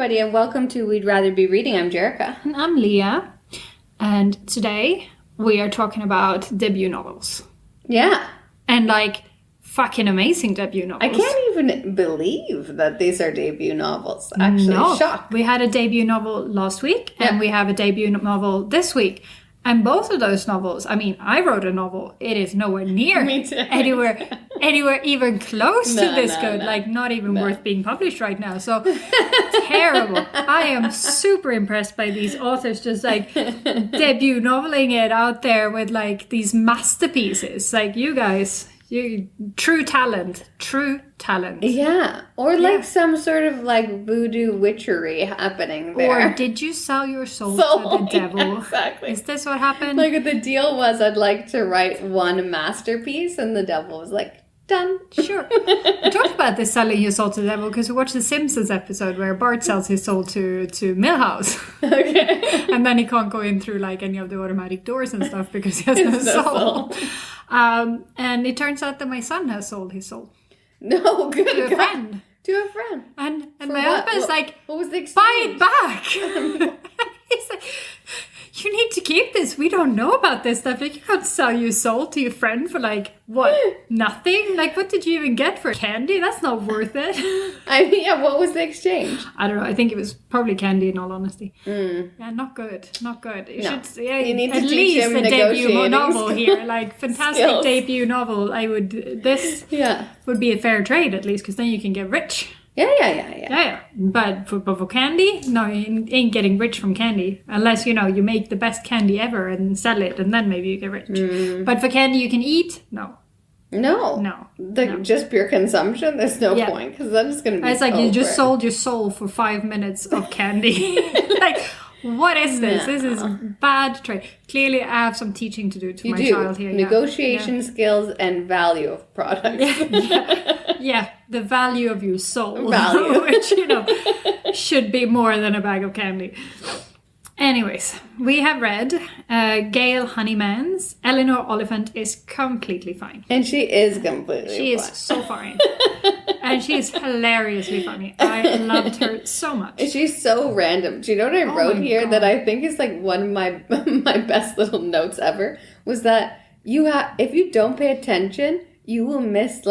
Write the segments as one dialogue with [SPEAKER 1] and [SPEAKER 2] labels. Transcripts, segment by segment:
[SPEAKER 1] everybody, and welcome to We'd Rather Be Reading. I'm Jerrica.
[SPEAKER 2] And I'm Lia. And today we are talking about debut novels.
[SPEAKER 1] Yeah.
[SPEAKER 2] And fucking amazing debut novels.
[SPEAKER 1] I can't even believe that these are debut novels. Actually, shocked.
[SPEAKER 2] We had a debut novel last week, and we have a debut novel this week. And both of those novels, I mean, I wrote a novel. It is nowhere near
[SPEAKER 1] Me too.
[SPEAKER 2] anywhere even close to this good. Not even worth being published right now. So, terrible. I am super impressed by these authors just debut noveling it out there with these masterpieces. You guys... True talent.
[SPEAKER 1] Yeah. Or some sort of voodoo witchery happening there.
[SPEAKER 2] Or did you sell your soul to the devil?
[SPEAKER 1] Yeah, exactly.
[SPEAKER 2] Is this what happened?
[SPEAKER 1] The deal was I'd like to write one masterpiece, and the devil was done.
[SPEAKER 2] Sure. We talked about this selling your soul to the devil because we watched the Simpsons episode where Bart sells his soul to Milhouse.
[SPEAKER 1] Okay.
[SPEAKER 2] And then he can't go in through any of the automatic doors and stuff because he has no soul. And it turns out that my son has sold his soul.
[SPEAKER 1] No, good
[SPEAKER 2] to a friend.
[SPEAKER 1] To a friend.
[SPEAKER 2] And my husband's
[SPEAKER 1] what was the exchange?
[SPEAKER 2] Buy it back. He's like, you need to keep this. We don't know about this stuff. You can't sell your soul to your friend for what? Nothing? What did you even get for candy? That's not worth it.
[SPEAKER 1] What was the exchange?
[SPEAKER 2] I don't know. I think it was probably candy in all honesty. Yeah, not good. You
[SPEAKER 1] you need to
[SPEAKER 2] at
[SPEAKER 1] teach
[SPEAKER 2] least
[SPEAKER 1] him
[SPEAKER 2] a debut novel
[SPEAKER 1] skills.
[SPEAKER 2] here. Fantastic
[SPEAKER 1] Skills.
[SPEAKER 2] debut novel. This would be a fair trade at least because then you can get rich.
[SPEAKER 1] Yeah.
[SPEAKER 2] But for candy, no, you ain't getting rich from candy unless you make the best candy ever and sell it, and then maybe you get rich. But for candy you can eat, no.
[SPEAKER 1] Just pure consumption. There's no point because then it's gonna be.
[SPEAKER 2] It's you just sold your soul for 5 minutes of candy. What is this? No. This is bad trade. Clearly, I have some teaching to do to my child here.
[SPEAKER 1] Negotiation skills and value of products.
[SPEAKER 2] Yeah, the value of your soul, which should be more than a bag of candy. Anyways, we have read Gail Honeyman's Eleanor Oliphant is completely fine.
[SPEAKER 1] And she is completely fine.
[SPEAKER 2] She is so fine. And she is hilariously funny. I loved her so much.
[SPEAKER 1] She's so random. Do you know what I wrote here that I think is one of my my best little notes ever? Was that if you don't pay attention, you will miss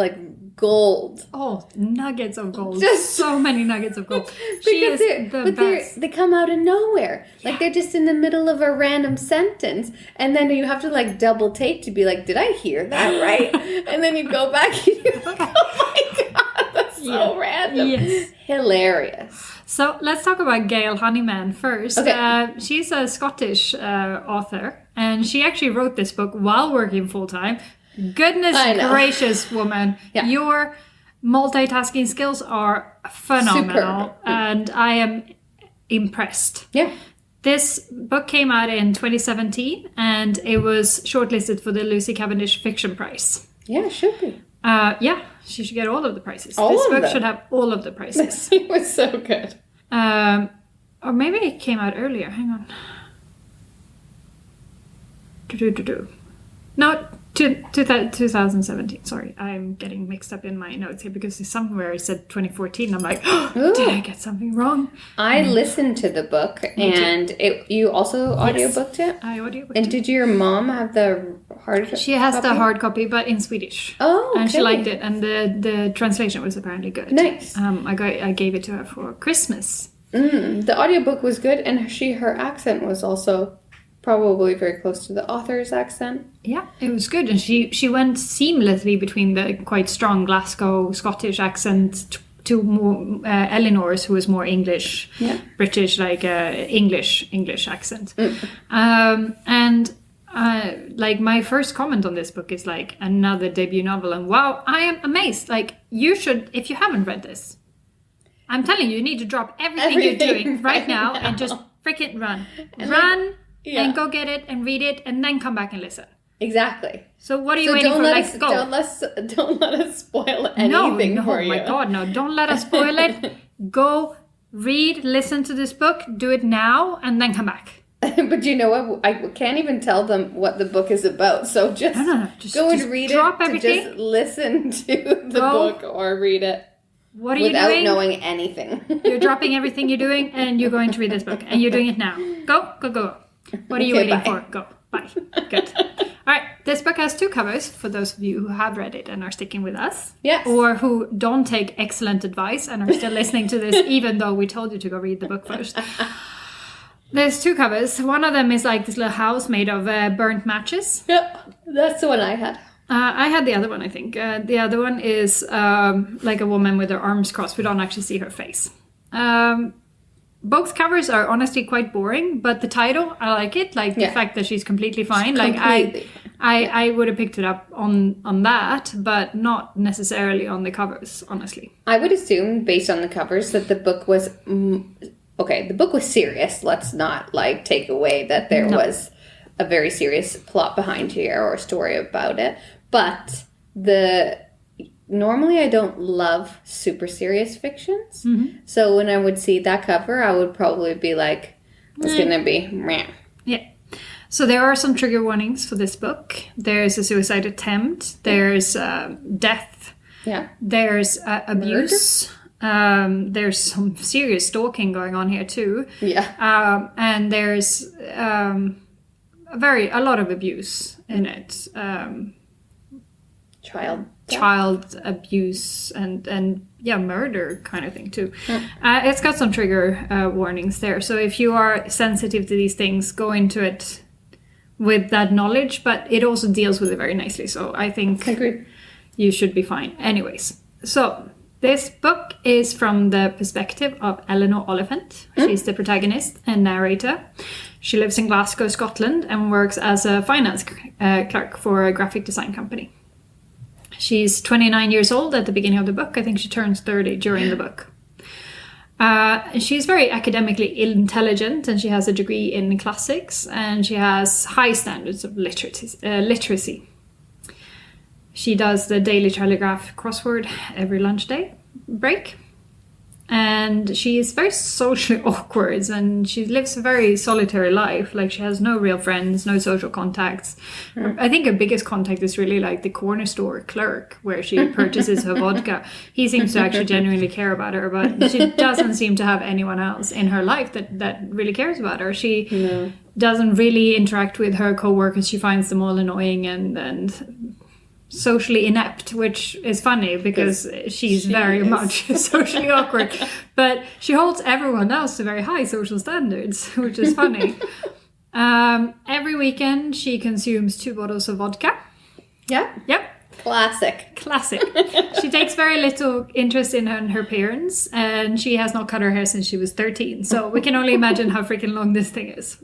[SPEAKER 1] gold.
[SPEAKER 2] Oh, nuggets of gold. Just so many nuggets of gold. She is the best.
[SPEAKER 1] They come out of nowhere. They're just in the middle of a random sentence. And then you have to double take to be did I hear that right? And then you go back and you're oh my God, that's so random.
[SPEAKER 2] Yes.
[SPEAKER 1] Hilarious.
[SPEAKER 2] So let's talk about Gail Honeyman first.
[SPEAKER 1] Okay.
[SPEAKER 2] She's a Scottish author. And she actually wrote this book while working full-time. Goodness gracious, woman. Yeah. Your multitasking skills are phenomenal.
[SPEAKER 1] Superb.
[SPEAKER 2] And I am impressed.
[SPEAKER 1] Yeah.
[SPEAKER 2] This book came out in 2017 and it was shortlisted for the Lucy Cavendish Fiction Prize.
[SPEAKER 1] Yeah, it should be.
[SPEAKER 2] She should get all of the prizes.
[SPEAKER 1] This
[SPEAKER 2] book should have all of the prizes.
[SPEAKER 1] It was so good.
[SPEAKER 2] Or maybe it came out earlier. Hang on. No, 2017. Sorry, I'm getting mixed up in my notes here because somewhere it said 2014. I'm did I get something wrong?
[SPEAKER 1] I listened to the book, and you also audiobooked it?
[SPEAKER 2] I audiobooked it.
[SPEAKER 1] And did your mom have the hard copy?
[SPEAKER 2] She has the hard copy, but in Swedish.
[SPEAKER 1] Oh, okay.
[SPEAKER 2] And she liked it, and the translation was apparently good.
[SPEAKER 1] Nice.
[SPEAKER 2] I gave it to her for Christmas.
[SPEAKER 1] The audiobook was good, and her accent was also probably very close to the author's accent.
[SPEAKER 2] Yeah, it was good. And she went seamlessly between the quite strong Glasgow Scottish accent to more Eleanor's, who was more English, British, English accent. And my first comment on this book is another debut novel. And wow, I am amazed. You should, if you haven't read this, I'm telling you need to drop everything you're doing right now and just freaking run. And go get it and read it and then come back and listen.
[SPEAKER 1] Exactly.
[SPEAKER 2] So what are you waiting for? Go.
[SPEAKER 1] Don't let us spoil anything for you.
[SPEAKER 2] Oh my God, no. Don't let us spoil it. Go read, listen to this book, do it now, and then come back.
[SPEAKER 1] But you know what? I can't even tell them what the book is about. So just go and read it.
[SPEAKER 2] Everything.
[SPEAKER 1] Just listen to the book or read it.
[SPEAKER 2] What are you
[SPEAKER 1] without
[SPEAKER 2] doing?
[SPEAKER 1] knowing anything.
[SPEAKER 2] You're dropping everything you're doing and you're going to read this book. And you're doing it now. Go, go, go. What are you waiting for? Go. Bye. Good. All right. This book has 2 covers for those of you who have read it and are sticking with us.
[SPEAKER 1] Yes.
[SPEAKER 2] Or who don't take excellent advice and are still listening to this even though we told you to go read the book first. There's 2 covers. One of them is like this little house made of burnt matches.
[SPEAKER 1] Yep. That's the one I had.
[SPEAKER 2] I had the other one, I think. The other one is like a woman with her arms crossed. We don't actually see her face. Both covers are honestly quite boring, but the title, I like it. Like the fact that she's completely fine. I would have picked it up on that, but not necessarily on the covers, honestly.
[SPEAKER 1] I would assume, based on the covers, that the book was... okay, the book was serious. Let's not, like, take away that there was a very serious plot behind here or a story about it. But normally I don't love super serious fictions. Mm-hmm. So when I would see that cover, I would probably be like, it's going to be meh.
[SPEAKER 2] Yeah. So there are some trigger warnings for this book. There's a suicide attempt. There's death. Yeah. There's abuse. There's some serious stalking going on here too. Yeah. And there's a lot of abuse in it. Child abuse and murder kind of thing too. It's got some trigger warnings there. So if you are sensitive to these things, go into it with that knowledge, but it also deals with it very nicely. So I think you should be fine. Anyways, so this book is from the perspective of Eleanor Oliphant. She's the protagonist and narrator. She lives in Glasgow, Scotland, and works as a finance clerk for a graphic design company. She's 29 years old at the beginning of the book. I think she turns 30 during the book. She's very academically intelligent, and she has a degree in classics, and she has high standards of literacy. She does the Daily Telegraph crossword every lunch break. And she is very socially awkward, and she lives a very solitary life. Like, she has no real friends, no social contacts. I think her biggest contact is really like the corner store clerk where she purchases her vodka. He seems to actually genuinely care about her, but she doesn't seem to have anyone else in her life that really cares about her. She doesn't really interact with her co-workers. She finds them all annoying and socially inept, which is funny because she very much socially awkward, but she holds everyone else to very high social standards, which is funny. Every weekend she consumes 2 bottles of vodka. Yep.
[SPEAKER 1] Classic.
[SPEAKER 2] She takes very little interest in her appearance, and she has not cut her hair since she was 13, so we can only imagine how freaking long this thing is.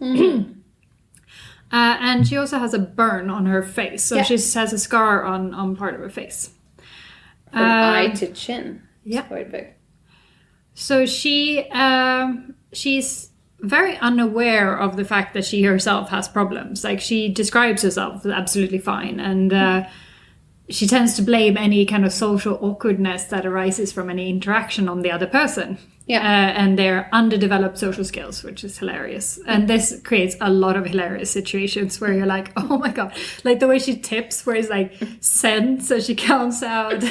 [SPEAKER 2] And she also has a burn on her face. So she has a scar on part of her face.
[SPEAKER 1] From eye to chin. It's quite big.
[SPEAKER 2] So she's very unaware of the fact that she herself has problems. Like, she describes herself as absolutely fine. And she tends to blame any kind of social awkwardness that arises from any interaction on the other person. And their underdeveloped social skills, which is hilarious. And this creates a lot of hilarious situations where you're like, oh my god. Like the way she tips, where it's like cents as she counts out.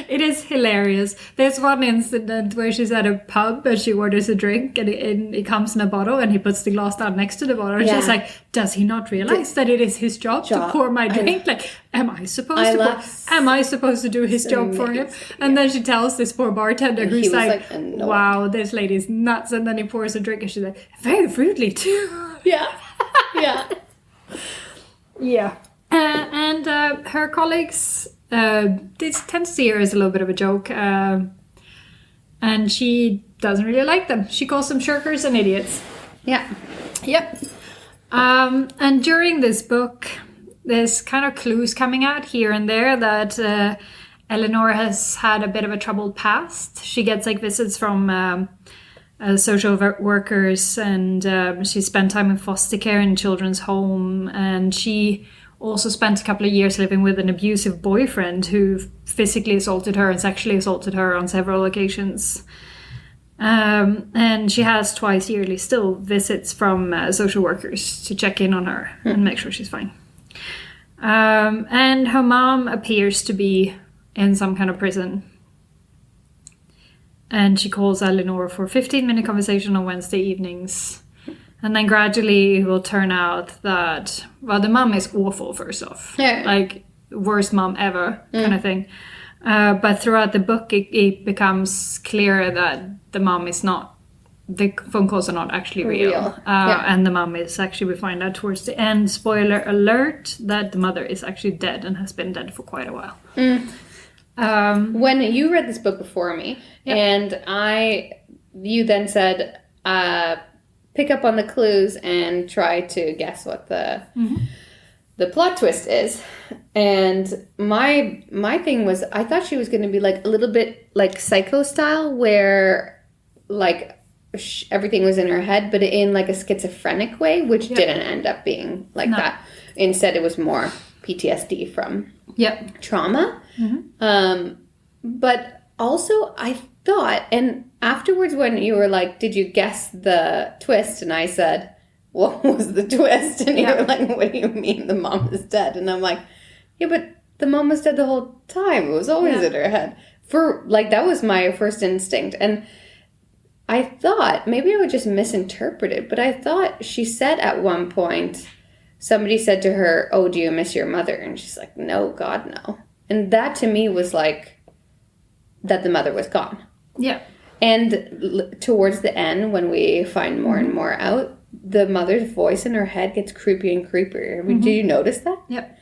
[SPEAKER 2] It is hilarious. There's one incident where she's at a pub and she orders a drink and it comes in a bottle and he puts the glass down next to the bottle. And she's like, does he not realize that it is his job to pour my drink? Like, am I supposed to do his job for him? And then she tells this poor bartender who's like, wow, this lady's nuts. And then he pours a drink and she's like, very rudely too.
[SPEAKER 1] Yeah.
[SPEAKER 2] And her colleagues, they tend to see her as a little bit of a joke. And she doesn't really like them. She calls them shirkers and idiots. Yep. And during this book, there's kind of clues coming out here and there that Eleanor has had a bit of a troubled past. She gets like visits from social workers, and she spent time in foster care in children's home, and she also spent a couple of years living with an abusive boyfriend who physically assaulted her and sexually assaulted her on several occasions. And she has twice yearly still visits from social workers to check in on her and make sure she's fine. And her mom appears to be in some kind of prison. and she calls Eleanor for a 15-minute conversation on Wednesday evenings. And then gradually it will turn out that, well, the mom is awful, first off.
[SPEAKER 1] Yeah.
[SPEAKER 2] Like, worst mom ever kind of thing. But throughout the book, it becomes clear that the mom is not, the phone calls are not actually real. And the mom is actually, we find out towards the end, spoiler alert, that the mother is actually dead and has been dead for quite a while.
[SPEAKER 1] When you read this book before me, and you then said, pick up on the clues and try to guess what the plot twist is. And my thing was, I thought she was going to be like a little bit like Psycho style, where like everything was in her head, but in like a schizophrenic way, which didn't end up being like that. Instead, it was more PTSD from trauma. But also, I thought, and afterwards when you were like, did you guess the twist? And I said, what was the twist? And you were like, what do you mean the mom is dead? And I'm like, yeah, but the mom was dead the whole time. It was always in her head. That was my first instinct. And I thought, maybe I would just misinterpret it, but I thought she said at one point, somebody said to her, oh, do you miss your mother? And she's like, no, God, no. And that to me was like, that the mother was gone. Yeah. And towards the end, when we find more and more out, the mother's voice in her head gets creepy and creepier. I mean, did you notice that? Yep.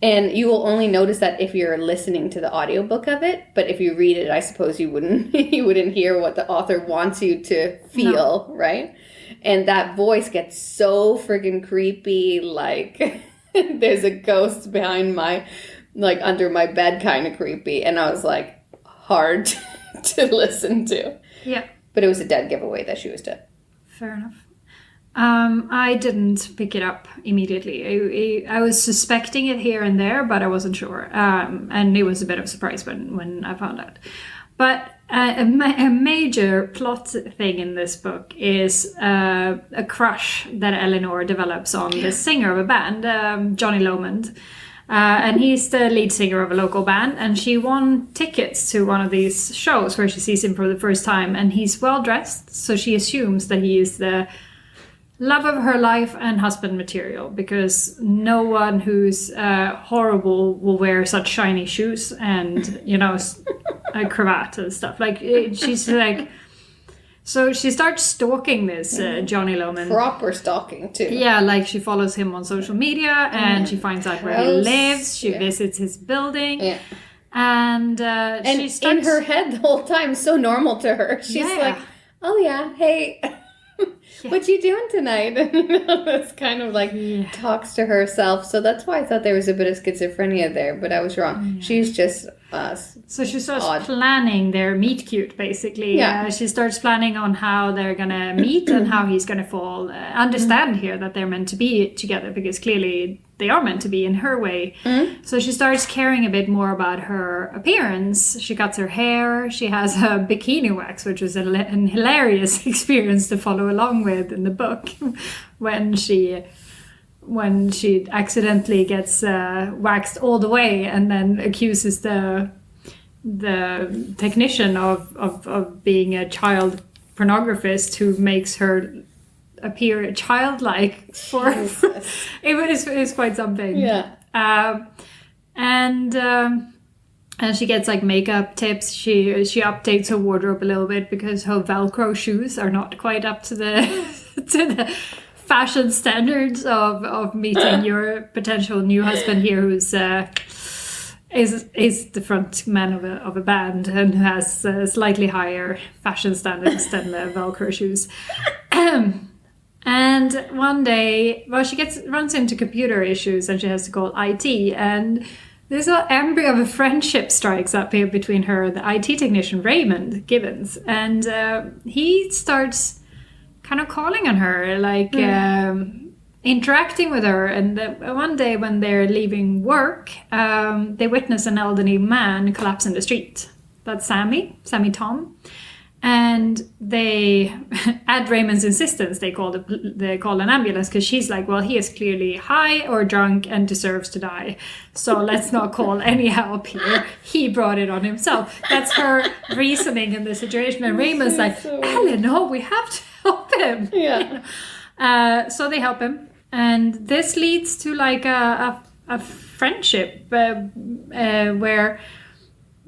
[SPEAKER 1] And you will only notice that if you're listening to the audiobook of it. But if you read it, I suppose you wouldn't hear what the author wants you to feel, right? And that voice gets so friggin' creepy, like there's a ghost behind under my bed kind of creepy. And I was like, hard to listen to. Yeah. But it was a dead giveaway that she was dead.
[SPEAKER 2] Fair enough. I didn't pick it up immediately. I was suspecting it here and there, but I wasn't sure. And it was a bit of a surprise when I found out. But a major plot thing in this book is a crush that Eleanor develops on the singer of a band, Johnny Lomond. And he's the lead singer of a local band, and she won tickets to one of these shows where she sees him for the first time, and he's well dressed, so she assumes that he is the love of her life and husband material, because no one who's horrible will wear such shiny shoes and, a cravat and stuff. Like, she's like... So she starts stalking this Johnny Lomond.
[SPEAKER 1] Proper stalking, too.
[SPEAKER 2] Yeah, like she follows him on social media and she finds out where he lives. She visits his building. Yeah. And she starts...
[SPEAKER 1] in her head the whole time, so normal to her. She's like, oh yeah, hey... what you doing tonight? And it's kind of like talks to herself. So that's why I thought there was a bit of schizophrenia there, but I was wrong. She's just
[SPEAKER 2] so she starts planning their meet cute, basically. Yeah. She starts planning on how they're gonna meet and how he's gonna fall. Understand here that they're meant to be together, because clearly they are meant to be in her way. So she starts caring a bit more about her appearance. She cuts her hair. She has a bikini wax, which was an hilarious experience to follow along with in the book, when she accidentally gets waxed all the way and then accuses the technician of being a child pornographist who makes her appear childlike for it was quite something. And she gets like makeup tips. She updates her wardrobe a little bit because her Velcro shoes are not quite up to the fashion standards of meeting your potential new husband here, who's is the front man of a band and who has slightly higher fashion standards than the Velcro shoes. And one day, she runs into computer issues and she has to call IT, and this little embryo of a friendship strikes up here between her and the IT technician Raymond Gibbons, and he starts kind of calling on her, like interacting with her. And one day when they're leaving work, they witness an elderly man collapse in the street. That's Sammy Tom. And they, at Raymond's insistence, they call an ambulance because she's like, well, he is clearly high or drunk and deserves to die. So let's not call any help here. He brought it on himself. That's her reasoning in the situation. And Raymond's like, Eleanor, we have to help him.
[SPEAKER 1] Yeah.
[SPEAKER 2] So they help him. And this leads to like a friendship where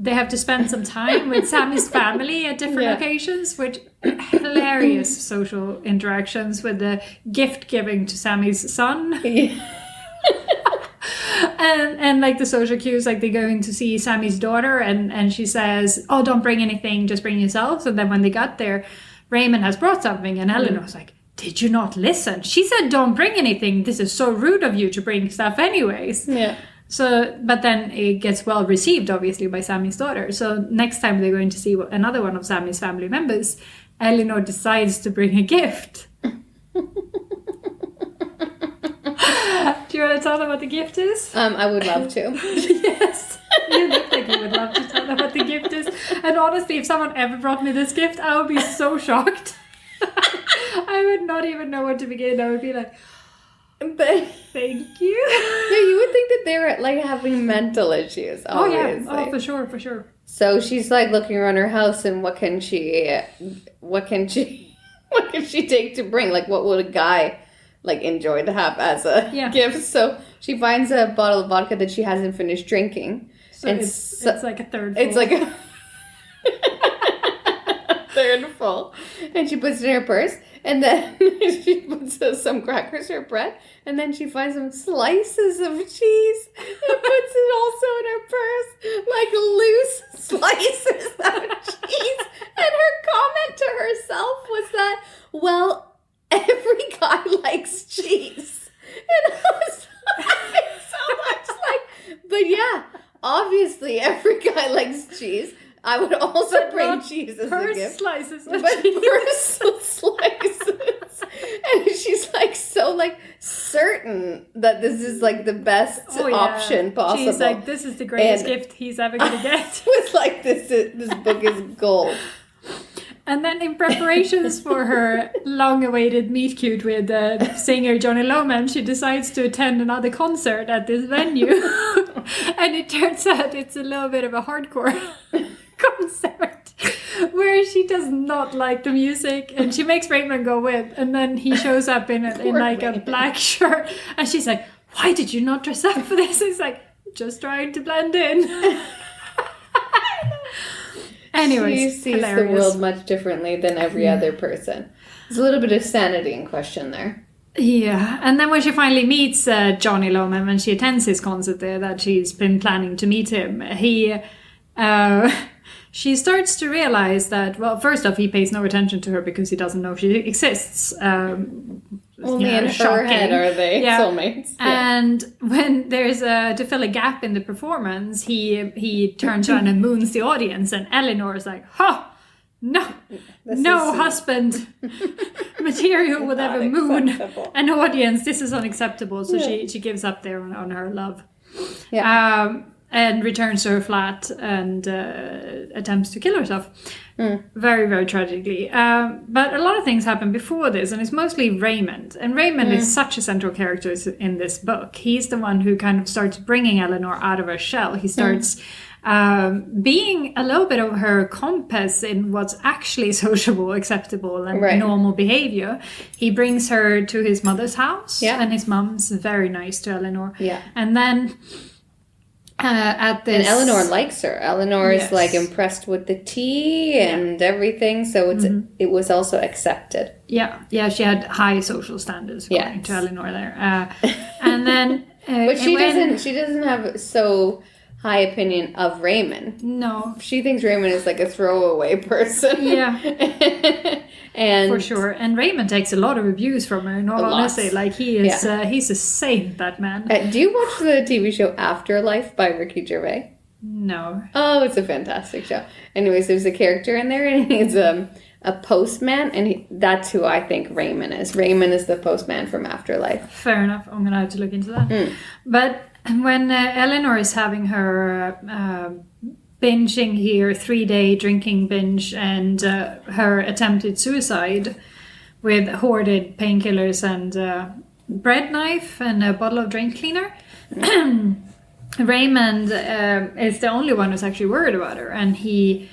[SPEAKER 2] they have to spend some time with Sammy's family at different occasions, with hilarious social interactions with the gift giving to Sammy's son. and like the social cues, like they go in to see Sammy's daughter and she says, oh, don't bring anything, just bring yourselves. And then when they got there, Raymond has brought something and Eleanor's like, did you not listen? She said, don't bring anything. This is so rude of you to bring stuff anyways.
[SPEAKER 1] Yeah.
[SPEAKER 2] So, but then it gets well received, obviously, by Sammy's daughter. So next time they're going to see another one of Sammy's family members, Eleanor decides to bring a gift. Do you want to tell them what the gift is?
[SPEAKER 1] I would love to.
[SPEAKER 2] Yes. You look like you would love to tell them what the gift is. And honestly, if someone ever brought me this gift, I would be so shocked. I would not even know where to begin. I would be like,
[SPEAKER 1] but
[SPEAKER 2] thank you.
[SPEAKER 1] Yeah, you would think that they were like having mental issues. Obviously.
[SPEAKER 2] Oh yeah, oh for sure.
[SPEAKER 1] So she's like looking around her house, and what can she take to bring? Like, what would a guy like enjoy to have as a gift? So she finds a bottle of vodka that she hasn't finished drinking.
[SPEAKER 2] So and it's like a third full.
[SPEAKER 1] It's like a third full. And she puts it in her purse. And then she puts some crackers or bread. And then she finds some slices of cheese. And puts it also in her purse. Like loose slices of cheese. And her comment to herself was that, well, every guy likes cheese. And I was laughing so much. Like, but yeah, obviously every guy likes cheese. I would also bring cheese as a gift.
[SPEAKER 2] Slices of
[SPEAKER 1] but
[SPEAKER 2] cheese.
[SPEAKER 1] Purse slices. And she's like so like certain that this is like the best option possible.
[SPEAKER 2] She's like, this is the greatest gift he's ever going to get.
[SPEAKER 1] It was like, this book is gold.
[SPEAKER 2] And then in preparations for her long-awaited meet cute with singer Johnny Lohman, she decides to attend another concert at this venue. And it turns out it's a little bit of a hardcore concert where she does not like the music, and she makes Raymond go with, and then he shows up in like a black shirt, and she's like, why did you not dress up for this? He's like, just trying to blend in. Anyways,
[SPEAKER 1] she sees
[SPEAKER 2] hilarious.
[SPEAKER 1] The world much differently than every other person. There's a little bit of sanity in question there.
[SPEAKER 2] Yeah, and then when she finally meets Johnny Lohman, when she attends his concert there, that she's been planning to meet him, she starts to realize that, well, first off, he pays no attention to her because he doesn't know she exists.
[SPEAKER 1] Only in her head are they soulmates.
[SPEAKER 2] Yeah. And when there's to fill a gap in the performance, he turns around and moons the audience, and Eleanor is like, no husband material would ever moon an audience. This is unacceptable. So she gives up there on her love. Yeah. And returns to her flat and attempts to kill herself. Very, very tragically. But a lot of things happen before this, and it's mostly Raymond. And Raymond is such a central character in this book. He's the one who kind of starts bringing Eleanor out of her shell. He starts being a little bit of her compass in what's actually sociable, acceptable, and normal behavior. He brings her to his mother's house, and his mom's very nice to Eleanor. Yeah. And then... at this,
[SPEAKER 1] and Eleanor likes her. Eleanor is like impressed with the tea and everything, so it was also accepted.
[SPEAKER 2] Yeah, she had high social standards according to Eleanor there. And then,
[SPEAKER 1] but she doesn't have so high opinion of Raymond.
[SPEAKER 2] No,
[SPEAKER 1] she thinks Raymond is like a throwaway person.
[SPEAKER 2] Yeah. And for sure, and Raymond takes a lot of abuse from her. In all honesty, like he is, he's a saint, that man.
[SPEAKER 1] Do you watch the TV show Afterlife by Ricky Gervais?
[SPEAKER 2] No.
[SPEAKER 1] Oh, it's a fantastic show. Anyways, there's a character in there, and he's a postman, and that's who I think Raymond is. Raymond is the postman from Afterlife.
[SPEAKER 2] Fair enough. I'm gonna have to look into that. But when Eleanor is having her binging here, 3-day drinking binge, and her attempted suicide with hoarded painkillers and bread knife and a bottle of drain cleaner. Raymond is the only one who's actually worried about her, and he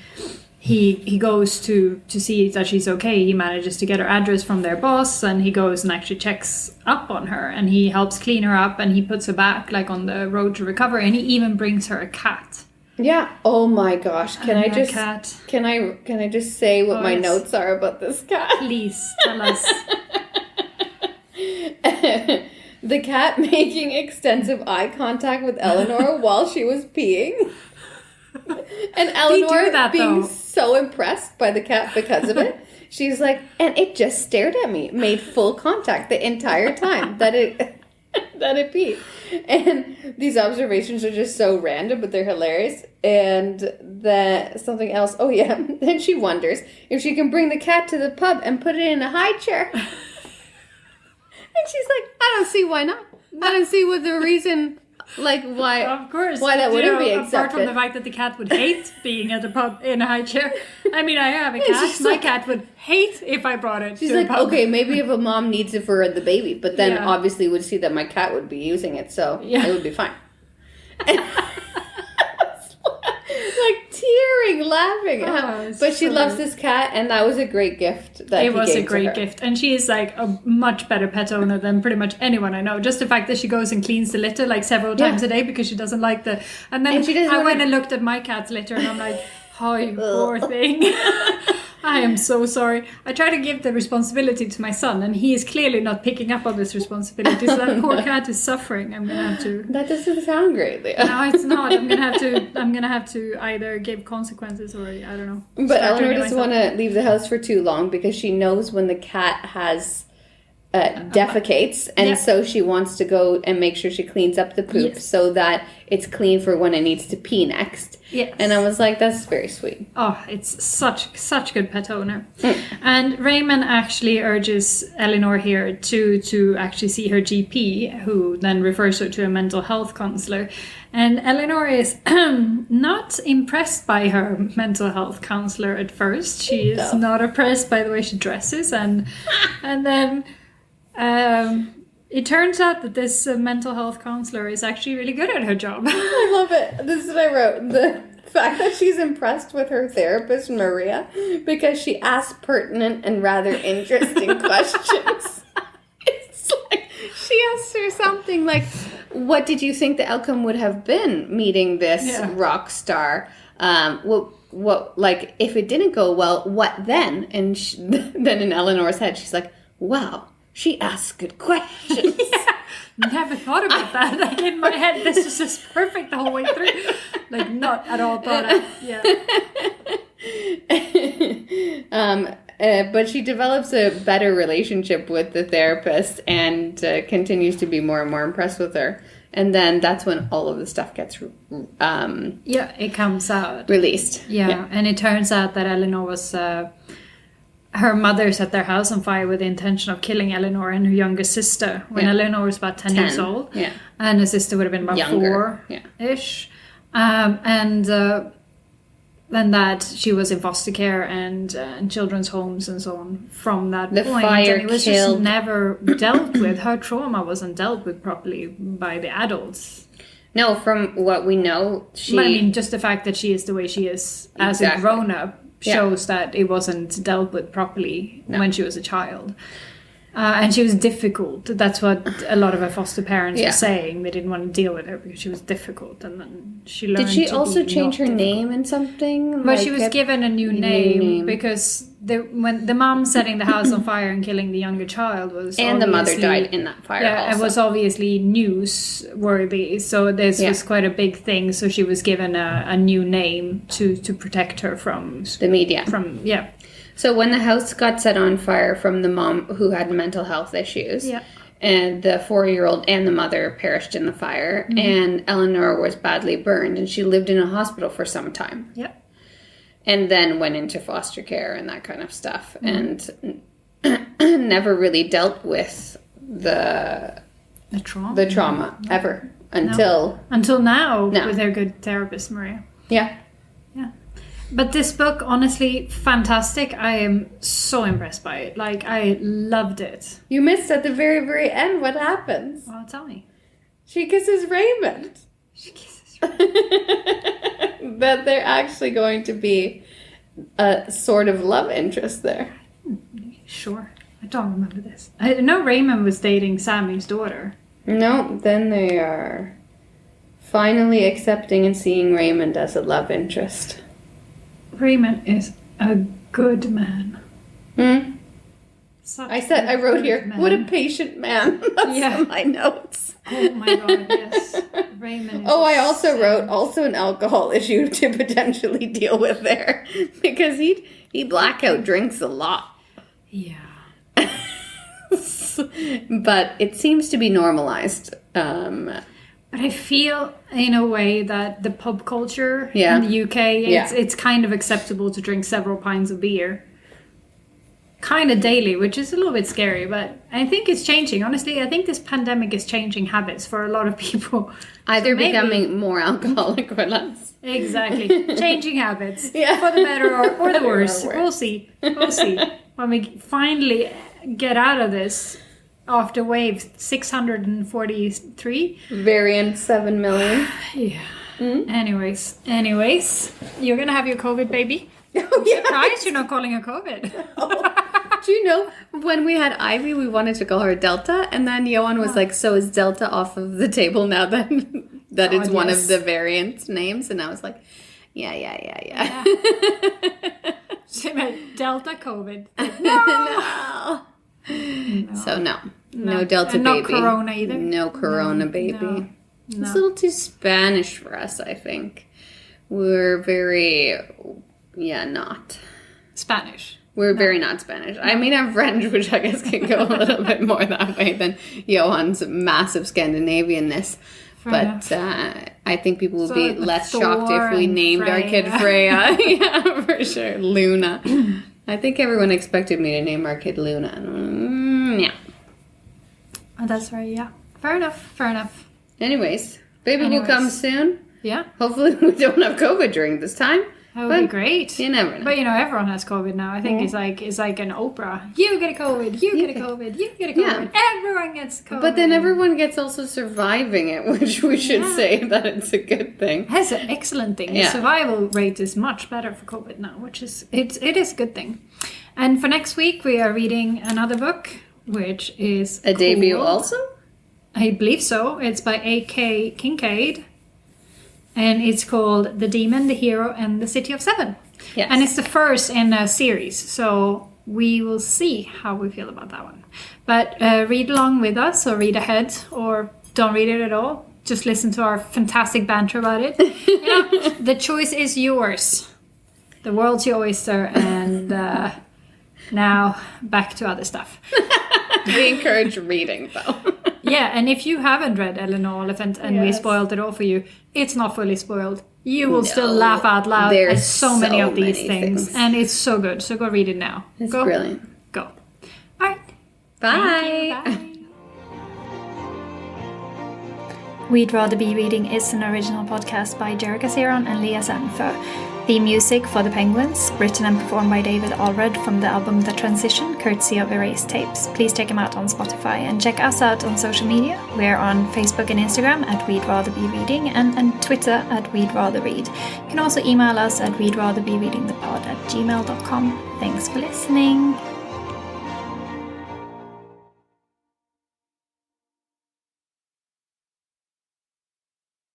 [SPEAKER 2] goes to see that she's okay. He manages to get her address from their boss, and he goes and actually checks up on her, and he helps clean her up, and he puts her back like on the road to recovery, and he even brings her a cat.
[SPEAKER 1] Yeah. Oh my gosh. Can I just say what my notes are about this cat?
[SPEAKER 2] Please tell us.
[SPEAKER 1] The cat making extensive eye contact with Eleanor while she was peeing. And Eleanor being so impressed by the cat because of it. She's like, and it just stared at me, made full contact the entire time that it peed. And these observations are just so random, but they're hilarious. And then something else. Oh yeah. Then she wonders if she can bring the cat to the pub and put it in a high chair. And she's like, I don't see why not. I don't see what the reason, like why.
[SPEAKER 2] Of course,
[SPEAKER 1] why that wouldn't be accepted.
[SPEAKER 2] Apart from the fact that the cat would hate being at a pub in a high chair. I mean, I have a cat. My cat would hate if I brought it.
[SPEAKER 1] She's
[SPEAKER 2] to
[SPEAKER 1] like,
[SPEAKER 2] a pub.
[SPEAKER 1] okay, maybe if a mom needs it for the baby, but then obviously would see that my cat would be using it, so it would be fine. Like tearing, laughing. But she loves this cat, and that was a great gift that he gave to her. It was a great gift,
[SPEAKER 2] and she is like a much better pet owner than pretty much anyone I know. Just the fact that she goes and cleans the litter like several times a day because she doesn't like the. And then I went and looked at my cat's litter, and I'm like, oh, you poor thing. I am so sorry. I try to give the responsibility to my son, and he is clearly not picking up on this responsibility. So that poor cat is suffering. I'm gonna have to.
[SPEAKER 1] That doesn't sound great, Leah.
[SPEAKER 2] No, it's not. I'm gonna have to either give consequences or I don't know.
[SPEAKER 1] But Eleanor doesn't want to leave the house for too long because she knows when the cat has defecates, and so she wants to go and make sure she cleans up the poop so that it's clean for when it needs to pee next.
[SPEAKER 2] Yes.
[SPEAKER 1] And I was like, that's very sweet.
[SPEAKER 2] Oh, it's such good pet owner. And Raymond actually urges Eleanor here to actually see her GP, who then refers her to a mental health counselor. And Eleanor is not impressed by her mental health counselor at first. She is not impressed by the way she dresses, and then it turns out that this mental health counselor is actually really good at her job.
[SPEAKER 1] I love it. This is what I wrote. The fact that she's impressed with her therapist, Maria, because she asks pertinent and rather interesting questions. It's like she asks her something like, what did you think the outcome would have been meeting this rock star? What like, if it didn't go well, what then? And then in Eleanor's head, she's like, wow. She asks good questions.
[SPEAKER 2] Never thought about that. Like in my head, this is just perfect the whole way through. Like not at all thought of.
[SPEAKER 1] But she develops a better relationship with the therapist and continues to be more and more impressed with her. And then that's when all of the stuff gets
[SPEAKER 2] it comes out.
[SPEAKER 1] Released.
[SPEAKER 2] Yeah, and it turns out that Eleanor was... her mother set their house on fire with the intention of killing Eleanor and her younger sister when Eleanor was about 10 years old.
[SPEAKER 1] Yeah.
[SPEAKER 2] And her sister would have been about
[SPEAKER 1] Younger.
[SPEAKER 2] 4-ish. And then that she was in foster care and children's homes and so on from that point.
[SPEAKER 1] Fire
[SPEAKER 2] and it was just never dealt with. Her trauma wasn't dealt with properly by the adults.
[SPEAKER 1] No, from what we know,
[SPEAKER 2] But I mean, just the fact that she is the way she is as a grown-up shows that it wasn't dealt with properly when she was a child. And she was difficult. That's what a lot of her foster parents were saying. They didn't want to deal with her because she was difficult. And then she learned.
[SPEAKER 1] Did she also change her name and something?
[SPEAKER 2] But she was given a new name because when the mom setting the house on fire and killing the younger child was
[SPEAKER 1] and the mother died in that fire.
[SPEAKER 2] Yeah,
[SPEAKER 1] also.
[SPEAKER 2] It was obviously newsworthy. So this was quite a big thing. So she was given a new name to protect her from
[SPEAKER 1] the media. So when the house got set on fire from the mom who had mental health issues, and the 4-year-old and the mother perished in the fire, and Eleanor was badly burned, and she lived in a hospital for some time. And then went into foster care and that kind of stuff, and never really dealt with the trauma ever until
[SPEAKER 2] now with her good therapist Maria. Yeah. But this book, honestly, fantastic. I am so impressed by it. Like, I loved it.
[SPEAKER 1] You missed at the very, very end. What happens?
[SPEAKER 2] Well, tell me.
[SPEAKER 1] She kisses Raymond.
[SPEAKER 2] She kisses Raymond.
[SPEAKER 1] That they're actually going to be a sort of love interest there.
[SPEAKER 2] Sure. I don't remember this. I know Raymond was dating Sammy's daughter.
[SPEAKER 1] No, then they are finally accepting and seeing Raymond as a love interest.
[SPEAKER 2] Raymond is a good man.
[SPEAKER 1] I wrote here,
[SPEAKER 2] man.
[SPEAKER 1] what a patient man. That's on my notes.
[SPEAKER 2] Oh my god, yes. Raymond is
[SPEAKER 1] I also wrote, also an alcohol issue to potentially deal with there. Because he blackout drinks a lot.
[SPEAKER 2] Yeah.
[SPEAKER 1] But it seems to be normalized.
[SPEAKER 2] But I feel, in a way, that the pub culture
[SPEAKER 1] Yeah.
[SPEAKER 2] in the UK, it's kind of acceptable to drink several pints of beer. Kind of daily, which is a little bit scary, but I think it's changing. Honestly, I think this pandemic is changing habits for a lot of people.
[SPEAKER 1] Either becoming more alcoholic or less.
[SPEAKER 2] Exactly. Changing habits.
[SPEAKER 1] Yeah.
[SPEAKER 2] For the better or the worse.
[SPEAKER 1] Or worse.
[SPEAKER 2] We'll see. We'll see. When we finally get out of this after wave 643.
[SPEAKER 1] Variant 7 million.
[SPEAKER 2] Yeah. Anyways, you're gonna have your COVID, baby.
[SPEAKER 1] Oh, yeah.
[SPEAKER 2] Surprised you're not calling her COVID.
[SPEAKER 1] Do you know, when we had Ivy, we wanted to call her Delta, and then Johan was like, so is Delta off of the table now that it's one of the variant names? And I was like, yeah.
[SPEAKER 2] She meant Delta COVID.
[SPEAKER 1] No. So no Delta
[SPEAKER 2] and
[SPEAKER 1] baby.
[SPEAKER 2] No Corona either.
[SPEAKER 1] No Corona baby.
[SPEAKER 2] No.
[SPEAKER 1] It's a little too Spanish for us, I think. We're very, not.
[SPEAKER 2] Spanish.
[SPEAKER 1] We're very not Spanish. I mean, I'm French, which I guess can go a little bit more that way than Johan's massive Scandinavianness. But I think people would be less shocked if we named our kid Freya. Yeah, for sure. Luna. I think everyone expected me to name our kid Luna. Yeah.
[SPEAKER 2] Oh, that's right, yeah. Fair enough.
[SPEAKER 1] Anyways, baby will come soon.
[SPEAKER 2] Yeah.
[SPEAKER 1] Hopefully we don't have COVID during this time.
[SPEAKER 2] That would be great.
[SPEAKER 1] You never know.
[SPEAKER 2] But everyone has COVID now. I think it's like an Oprah. You get a COVID, you get a COVID, you get a COVID. Yeah. Everyone gets COVID.
[SPEAKER 1] But then everyone gets also surviving it, which we should say that it's a good thing.
[SPEAKER 2] That's an excellent thing.
[SPEAKER 1] Yeah.
[SPEAKER 2] The survival rate is much better for COVID now, which is it is a good thing. And for next week we are reading another book, which is
[SPEAKER 1] a debut also?
[SPEAKER 2] I believe so. It's by A.K. Kincaid. And it's called The Demon, the Hero, and the City of Seven.
[SPEAKER 1] Yes.
[SPEAKER 2] And it's the first in a series. So we will see how we feel about that one. But read along with us, or read ahead, or don't read it at all. Just listen to our fantastic banter about it. The choice is yours. The world's your oyster. And now back to other stuff.
[SPEAKER 1] We encourage reading, though.
[SPEAKER 2] Yeah, and if you haven't read Eleanor Oliphant and we spoiled it all for you, it's not fully spoiled. You will still laugh out loud at so many of these things. And it's so good. So go read it now.
[SPEAKER 1] It's brilliant.
[SPEAKER 2] Go. All right.
[SPEAKER 1] Bye.
[SPEAKER 2] Bye. We'd Rather Be Reading is an original podcast by Jerrica and Lia. The music for The Penguins, written and performed by David Allred from the album The Transition, courtesy of Erased Tapes. Please check him out on Spotify and check us out on social media. We're on Facebook and Instagram at We'd Rather Be Reading and on Twitter at We'd Rather Read. You can also email us at we'dratherbereadingthepod@gmail.com. Thanks for listening.